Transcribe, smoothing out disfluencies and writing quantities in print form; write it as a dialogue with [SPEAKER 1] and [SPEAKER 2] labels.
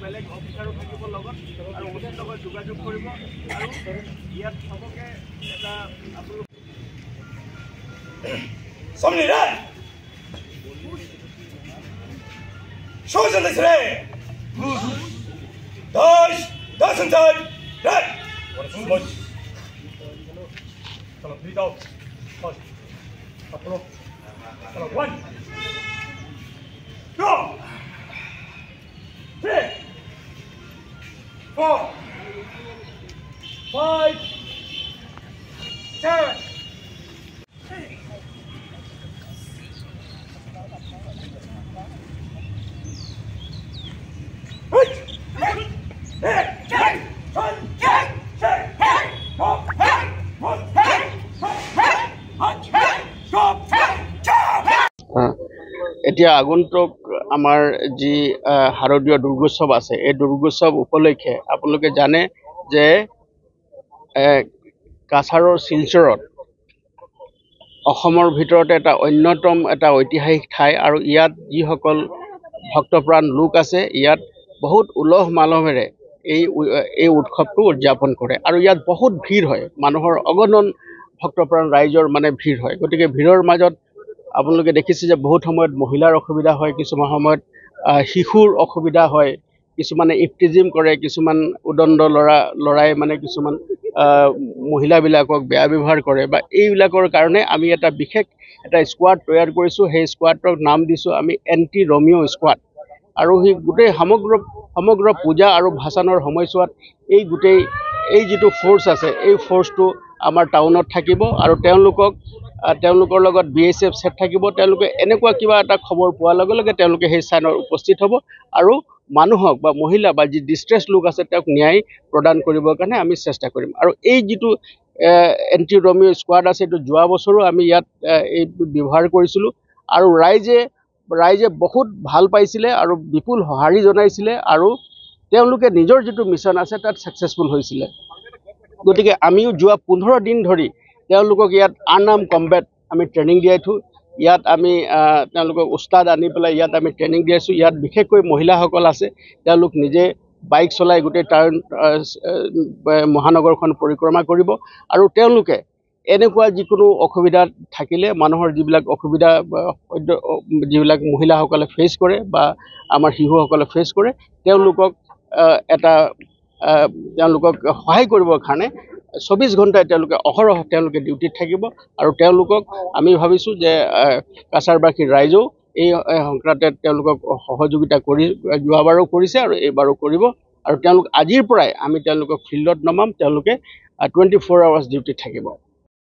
[SPEAKER 1] বেলেগ অফিচাৰো থাকিব লগত আৰু অচিৰ লগত যোগাযোগ কৰিব আৰু ইয়াত সবকে এটা আপোনালোক
[SPEAKER 2] Somebody there! Show us this way! Dash inside! Right! What is much? Hello, 3 down. First. Hello. Hello, 1. Go! 3. 4. 5. 7.
[SPEAKER 3] এতিয়া আগন্তুক আমাৰ যি শাৰদীয় দুৰ্গোৎসৱ আছে এই দুৰ্গোৎসৱ উপলক্ষে আপোনালোকে জানে যে কাছাৰৰ শিলচৰত অসমৰ ভিতৰতে এটা অন্যতম এটা ঐতিহাসিক ঠাই আৰু ইয়াত যিসকল ভক্তপ্ৰাণ লোক আছে ইয়াত বহুত উলহ মালহেৰে এই উৎসৱটো উদযাপন কৰে আৰু ইয়াত বহুত ভিৰ হয় মানুহৰ অগণন ভক্তপ্ৰাণ ৰাইজৰ মানে ভিৰ হয় গতিকে ভিৰৰ মাজত আপোনালোকে দেখিছে যে বহুত সময়ত মহিলাৰ অসুবিধা হয় কিছুমান সময়ত শিশুৰ অসুবিধা হয় কিছুমানে ইফটিজিম কৰে কিছুমান উদণ্ড লৰাই মানে কিছুমান মহিলাবিলাকক বেয়া ব্যৱহাৰ কৰে বা এইবিলাকৰ কাৰণে আমি এটা বিশেষ এটা স্কোৱাড তৈয়াৰ কৰিছোঁ সেই স্কোৱাডৰ নাম দিছোঁ আমি এণ্টি ৰমিঅ' স্কোৱাড আৰু সেই গোটেই সমগ্ৰ পূজা আৰু ভাসানৰ সময়ছোৱাত এই যিটো ফ'ৰ্চ আছে এই ফ'ৰ্চটো আমাৰ টাউনত থাকিব আৰু তেওঁলোকৰ লগত BSF সেট থাকিব তেওঁলোকে এনেকুৱা কিবা এটা খবৰ পোৱাৰ লগে লগে তেওঁলোকে সেই স্থানত উপস্থিত হ'ব আৰু মানুহক বা মহিলা বা যি ডিষ্ট্ৰেছ লোক আছে তেওঁক ন্যায় প্ৰদান কৰিবৰ কাৰণে আমি চেষ্টা কৰিম আৰু এই যিটো এণ্টি ৰমিঅ' স্কোৱাড আছে এইটো যোৱা বছৰো আমি ইয়াত এই ব্যৱহাৰ কৰিছিলোঁ আৰু ৰাইজে বহুত ভাল পাইছিলে আৰু বিপুল সঁহাৰি জনাইছিলে আৰু তেওঁলোকে নিজৰ যিটো মিছন আছে তাত ছাকচেছফুল হৈছিলে গতিকে আমিও যোৱা 15 দিন ধৰি তেওঁলোকক ইয়াত আনআৰ্মড কম্বেট আমি ট্ৰেইনিং দিয়াইছোঁ ইয়াত আমি তেওঁলোকক উস্তাদ আনি পেলাই ইয়াত আমি ট্ৰেইনিং দিয়াইছোঁ ইয়াত বিশেষকৈ মহিলাসকল আছে তেওঁলোক নিজে বাইক চলাই গোটেই মহানগৰখন পৰিক্ৰমা কৰিব আৰু তেওঁলোকে এনেকুৱা যিকোনো অসুবিধা থাকিলে মানুহৰ যিবিলাক অসুবিধা যিবিলাক মহিলাসকলে ফেচ কৰে বা আমাৰ শিশুসকলে ফেচ কৰে তেওঁলোকক সহায় কৰিবৰ কাৰণে 24 ঘণ্টাই তেওঁলোকে অহৰহ তেওঁলোকে ডিউটিত থাকিব আৰু তেওঁলোকক আমি ভাবিছোঁ যে কাছাৰবাসীৰ ৰাইজেও এই সংক্ৰান্তে তেওঁলোকক সহযোগিতা কৰি যোৱাবাৰো কৰিছে আৰু এইবাৰো কৰিব আৰু তেওঁলোক আজিৰ পৰাই আমি তেওঁলোকক ফিল্ডত নমাম তেওঁলোকে 24 আৱাৰ্ছ ডিউটিত থাকিব